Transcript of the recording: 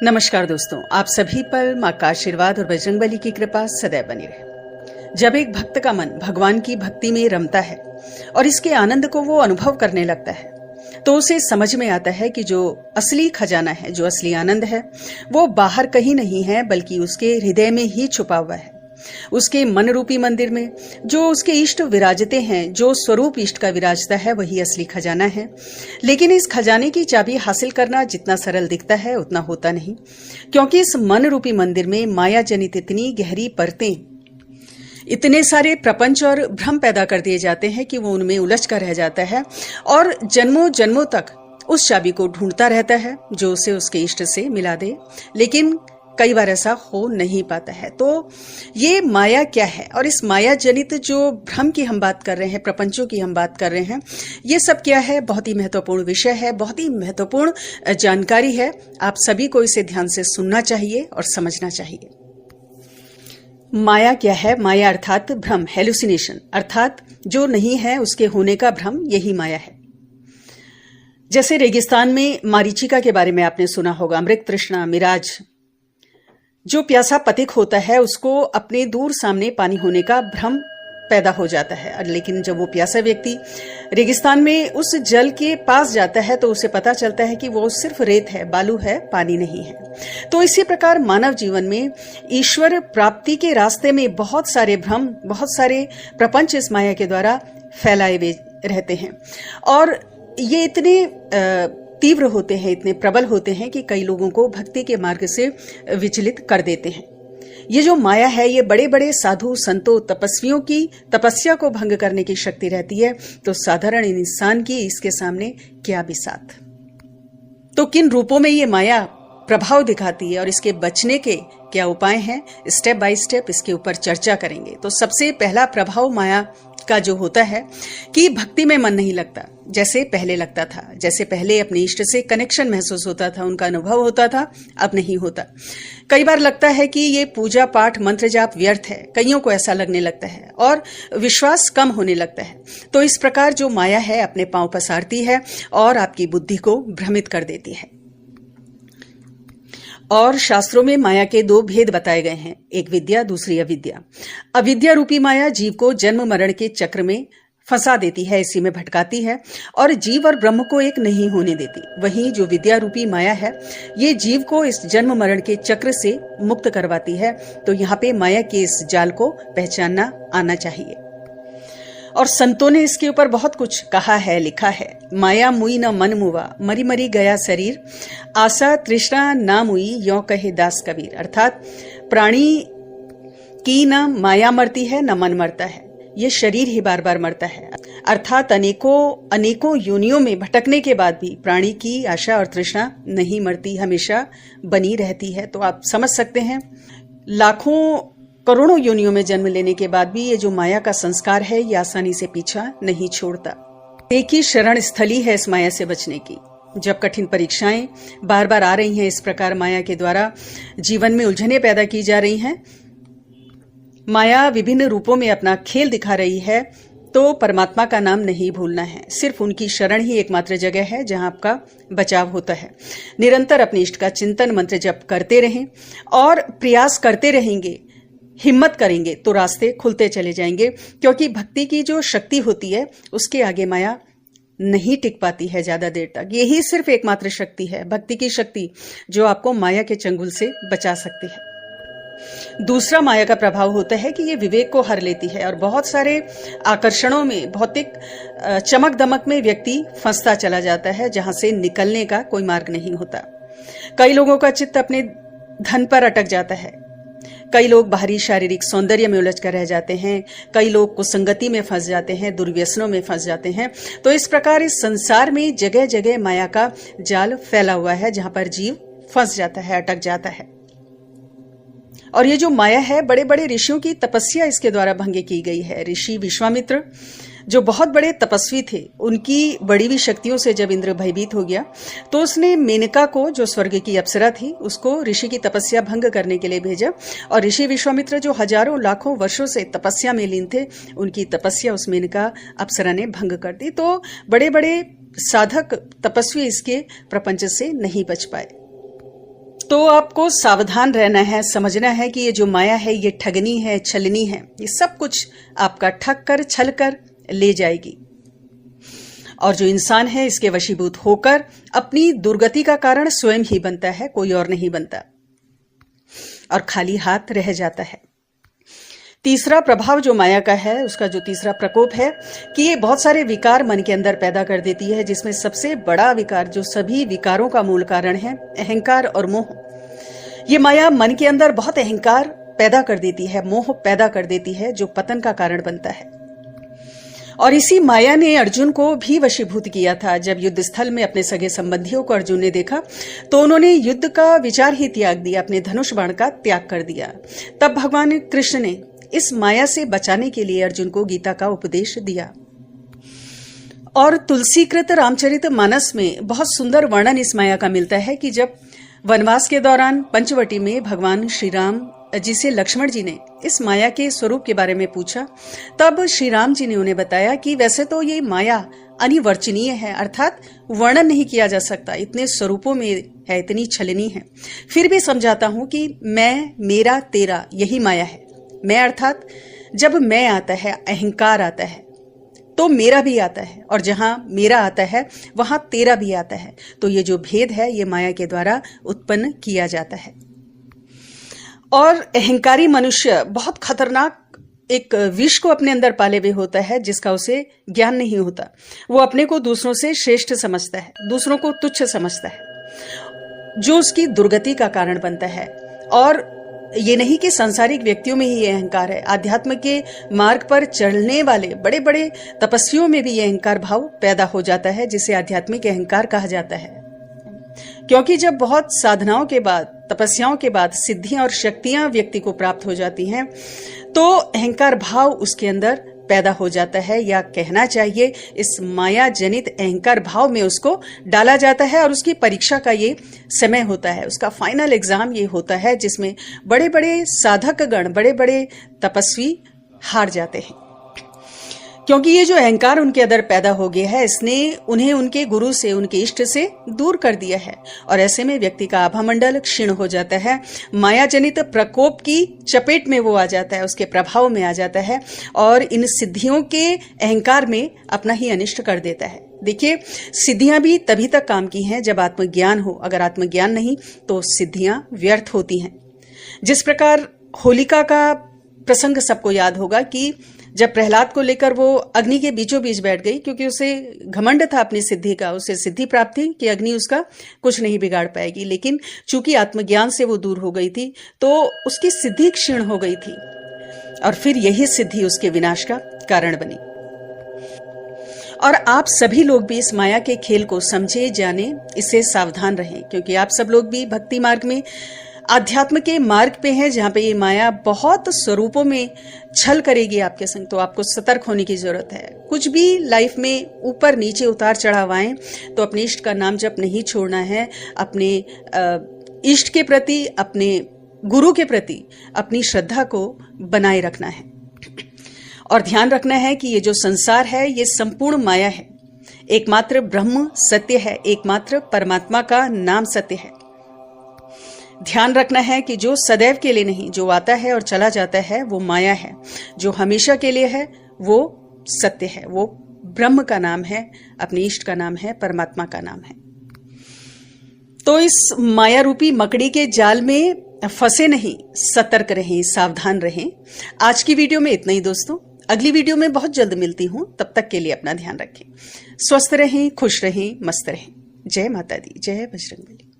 नमस्कार दोस्तों, आप सभी पर मां का आशीर्वाद और बजरंगबली की कृपा सदैव बनी रहे। जब एक भक्त का मन भगवान की भक्ति में रमता है और इसके आनंद को वो अनुभव करने लगता है, तो उसे समझ में आता है कि जो असली खजाना है, जो असली आनंद है, वो बाहर कहीं नहीं है बल्कि उसके हृदय में ही छुपा हुआ है। उसके मन रूपी मंदिर में जो उसके इष्ट विराजते हैं, जो स्वरूप इष्ट का विराजता है, वही असली खजाना है। लेकिन इस खजाने की चाबी हासिल करना जितना सरल दिखता है उतना होता नहीं, क्योंकि इस मन रूपी मंदिर में माया जनित इतनी गहरी परतें, इतने सारे प्रपंच और भ्रम पैदा कर दिए जाते हैं कि वो उनमें उलझ कर रह जाता है और जन्मों जन्मों तक उस चाबी को ढूंढता रहता है जो उसे उसके इष्ट से मिला दे। लेकिन कई बार ऐसा हो नहीं पाता है। तो ये माया क्या है और इस माया जनित जो भ्रम की हम बात कर रहे हैं, प्रपंचों की हम बात कर रहे हैं, ये सब क्या है? बहुत ही महत्वपूर्ण विषय है, बहुत ही महत्वपूर्ण जानकारी है। आप सभी को इसे ध्यान से सुनना चाहिए और समझना चाहिए। माया क्या है? माया अर्थात भ्रम, हेलुसिनेशन, अर्थात जो नहीं है उसके होने का भ्रम, यही माया है। जैसे रेगिस्तान में मारीचिका के बारे में आपने सुना होगा, अमृत तृष्णा, मिराज। जो प्यासा पथिक होता है उसको अपने दूर सामने पानी होने का भ्रम पैदा हो जाता है, लेकिन जब वो प्यासा व्यक्ति रेगिस्तान में उस जल के पास जाता है तो उसे पता चलता है कि वो सिर्फ रेत है, बालू है, पानी नहीं है। तो इसी प्रकार मानव जीवन में ईश्वर प्राप्ति के रास्ते में बहुत सारे भ्रम, बहुत सारे प्रपंच इस माया के द्वारा फैलाए हुए रहते हैं और ये इतने तीव्र होते हैं, इतने प्रबल होते हैं कि कई लोगों को भक्ति के मार्ग से विचलित कर देते हैं। ये जो माया है, ये बड़े बड़े साधु संतों, तपस्वियों की तपस्या को भंग करने की शक्ति रहती है, तो साधारण इंसान की इसके सामने क्या बिसात। तो किन रूपों में ये माया प्रभाव दिखाती है और इसके बचने के क्या उपाय हैं, स्टेप बाय स्टेप इसके ऊपर चर्चा करेंगे। तो सबसे पहला प्रभाव माया का जो होता है कि भक्ति में मन नहीं लगता जैसे पहले लगता था। जैसे पहले अपने इष्ट से कनेक्शन महसूस होता था, उनका अनुभव होता था, अब नहीं होता। कई बार लगता है कि ये पूजा पाठ मंत्र जाप व्यर्थ है, कईयों को ऐसा लगने लगता है और विश्वास कम होने लगता है। तो इस प्रकार जो माया है अपने पांव पसारती है और आपकी बुद्धि को भ्रमित कर देती है। और शास्त्रों में माया के दो भेद बताए गए हैं, एक विद्या, दूसरी अविद्या। अविद्या रूपी माया जीव को जन्म मरण के चक्र में फंसा देती है, इसी में भटकाती है और जीव और ब्रह्म को एक नहीं होने देती। वहीं जो विद्या रूपी माया है, ये जीव को इस जन्म मरण के चक्र से मुक्त करवाती है। तो यहाँ पे माया के इस जाल को पहचानना आना चाहिए और संतों ने इसके ऊपर बहुत कुछ कहा है, लिखा है। माया मुई न मन मुआ, मरी मरी गया शरीर, आशा तृष्णा ना मुई, यों कहे दास कबीर। अर्थात प्राणी की न माया मरती है न मन मरता है, ये शरीर ही बार बार मरता है। अर्थात अनेकों योनियों में भटकने के बाद भी प्राणी की आशा और तृष्णा नहीं मरती, हमेशा बनी रहती है। तो आप समझ सकते हैं, लाखों करोड़ों योनियों में जन्म लेने के बाद भी ये जो माया का संस्कार है, ये आसानी से पीछा नहीं छोड़ता। एक ही शरण स्थली है इस माया से बचने की। जब कठिन परीक्षाएं बार बार आ रही हैं, इस प्रकार माया के द्वारा जीवन में उलझनें पैदा की जा रही हैं, माया विभिन्न रूपों में अपना खेल दिखा रही है, तो परमात्मा का नाम नहीं भूलना है। सिर्फ उनकी शरण ही एकमात्र जगह है जहां आपका बचाव होता है। निरंतर अपने इष्ट का चिंतन मंत्र जप करते रहें और प्रयास करते रहेंगे, हिम्मत करेंगे तो रास्ते खुलते चले जाएंगे, क्योंकि भक्ति की जो शक्ति होती है उसके आगे माया नहीं टिक पाती है ज्यादा देर तक। यही सिर्फ एकमात्र शक्ति है, भक्ति की शक्ति, जो आपको माया के चंगुल से बचा सकती है। दूसरा माया का प्रभाव होता है कि ये विवेक को हर लेती है और बहुत सारे आकर्षणों में, भौतिक चमक दमक में व्यक्ति फंसता चला जाता है, जहां से निकलने का कोई मार्ग नहीं होता। कई लोगों का चित्त अपने धन पर अटक जाता है, कई लोग बाहरी शारीरिक सौंदर्य में उलझ कर रह जाते हैं, कई लोग कुसंगति में फंस जाते हैं, दुर्व्यसनों में फंस जाते हैं। तो इस प्रकार इस संसार में जगह जगह माया का जाल फैला हुआ है, जहां पर जीव फंस जाता है, अटक जाता है। और ये जो माया है, बड़े बड़े ऋषियों की तपस्या इसके द्वारा भंग की गई है। ऋषि विश्वामित्र जो बहुत बड़े तपस्वी थे, उनकी बड़ी हुई शक्तियों से जब इंद्र भयभीत हो गया तो उसने मेनका को, जो स्वर्ग की अप्सरा थी, उसको ऋषि की तपस्या भंग करने के लिए भेजा और ऋषि विश्वामित्र जो हजारों लाखों वर्षों से तपस्या में लीन थे, उनकी तपस्या उस मेनका अप्सरा ने भंग कर दी। तो बड़े बड़े साधक तपस्वी इसके प्रपंच से नहीं बच पाए। तो आपको सावधान रहना है, समझना है कि ये जो माया है ये ठगनी है, छलनी है, ये सब कुछ आपका ठग कर छल कर ले जाएगी। और जो इंसान है इसके वशीभूत होकर अपनी दुर्गति का कारण स्वयं ही बनता है, कोई और नहीं बनता, और खाली हाथ रह जाता है। तीसरा प्रभाव जो माया का है, उसका जो तीसरा प्रकोप है कि ये बहुत सारे विकार मन के अंदर पैदा कर देती है, जिसमें सबसे बड़ा विकार जो सभी विकारों का मूल कारण है, अहंकार और मोह। ये माया मन के अंदर बहुत अहंकार पैदा कर देती है, मोह पैदा कर देती है, जो पतन का कारण बनता है। और इसी माया ने अर्जुन को भी वशीभूत किया था। जब युद्ध स्थल में अपने सगे संबंधियों को अर्जुन ने देखा तो उन्होंने युद्ध का विचार ही त्याग दिया, अपने धनुष बाण का त्याग कर दिया। तब भगवान कृष्ण ने इस माया से बचाने के लिए अर्जुन को गीता का उपदेश दिया। और तुलसीकृत रामचरित मानस में बहुत सुंदर वर्णन इस माया का मिलता है कि जब वनवास के दौरान पंचवटी में भगवान श्री राम जी से लक्ष्मण जी ने इस माया के स्वरूप के बारे में पूछा, तब श्री राम जी ने उन्हें बताया कि वैसे तो ये माया अनिवर्चनीय है, अर्थात वर्णन नहीं किया जा सकता, इतने स्वरूपों में है, इतनी छलनी है। फिर भी समझाता हूं कि मैं, मेरा, तेरा यही माया है। मैं अर्थात जब मैं आता है, अहंकार आता है, तो मेरा भी आता है, और जहां मेरा आता है वहां तेरा भी आता है। तो ये जो भेद है ये माया के द्वारा उत्पन्न किया जाता है। और अहंकारी मनुष्य बहुत खतरनाक एक विष को अपने अंदर पाले हुए होता है, जिसका उसे ज्ञान नहीं होता। वो अपने को दूसरों से श्रेष्ठ समझता है, दूसरों को तुच्छ समझता है, जो उसकी दुर्गति का कारण बनता है। और ये नहीं कि सांसारिक व्यक्तियों में ही ये अहंकार है, आध्यात्म के मार्ग पर चलने वाले बड़े बड़े तपस्वियों में भी ये अहंकार भाव पैदा हो जाता है, जिसे आध्यात्मिक अहंकार कहा जाता है। क्योंकि जब बहुत साधनाओं के बाद, तपस्याओं के बाद सिद्धियां और शक्तियां व्यक्ति को प्राप्त हो जाती हैं, तो अहंकार भाव उसके अंदर पैदा हो जाता है, या कहना चाहिए इस माया जनित अहंकार भाव में उसको डाला जाता है। और उसकी परीक्षा का ये समय होता है, उसका फाइनल एग्जाम ये होता है, जिसमें बड़े बड़े साधक गण, बड़े बड़े तपस्वी हार जाते हैं। क्योंकि ये जो अहंकार उनके अंदर पैदा हो गया है, इसने उन्हें उनके गुरु से, उनके इष्ट से दूर कर दिया है। और ऐसे में व्यक्ति का आभामंडल क्षीण हो जाता है, माया जनित प्रकोप की चपेट में वो आ जाता है, उसके प्रभाव में आ जाता है, और इन सिद्धियों के अहंकार में अपना ही अनिष्ट कर देता है। देखिए, सिद्धियां भी तभी तक काम की हैं जब आत्मज्ञान हो। अगर आत्मज्ञान नहीं तो सिद्धियां व्यर्थ होती हैं। जिस प्रकार होलिका का प्रसंग सबको याद होगा कि जब प्रहलाद को लेकर वो अग्नि के बीचों बीच बैठ गई, क्योंकि उसे घमंड था अपनी सिद्धि का, उसे सिद्धि प्राप्त थी कि अग्नि उसका कुछ नहीं बिगाड़ पाएगी। लेकिन चूंकि आत्मज्ञान से वो दूर हो गई थी, तो उसकी सिद्धि क्षीण हो गई थी, और फिर यही सिद्धि उसके विनाश का कारण बनी। और आप सभी लोग भी इस माया के खेल को समझे, जाने, इससे सावधान रहें, क्योंकि आप सब लोग भी भक्ति मार्ग में, आध्यात्म के मार्ग पे हैं, जहां पे ये माया बहुत स्वरूपों में छल करेगी आपके संग। तो आपको सतर्क होने की जरूरत है। कुछ भी लाइफ में ऊपर नीचे उतार चढ़ाव आए तो अपने इष्ट का नाम जप नहीं छोड़ना है। अपने इष्ट के प्रति, अपने गुरु के प्रति अपनी श्रद्धा को बनाए रखना है, और ध्यान रखना है कि ये जो संसार है ये संपूर्ण माया है। एकमात्र ब्रह्म सत्य है, एकमात्र परमात्मा का नाम सत्य है। ध्यान रखना है कि जो सदैव के लिए नहीं, जो आता है और चला जाता है वो माया है। जो हमेशा के लिए है वो सत्य है, वो ब्रह्म का नाम है, अपने इष्ट का नाम है, परमात्मा का नाम है। तो इस माया रूपी मकड़ी के जाल में फंसे नहीं, सतर्क रहें, सावधान रहें। आज की वीडियो में इतना ही दोस्तों। अगली वीडियो में बहुत जल्द मिलती हूं, तब तक के लिए अपना ध्यान रखें। स्वस्थ रहें, खुश रहें, मस्त रहें। जय माता दी, जय बजरंगबली।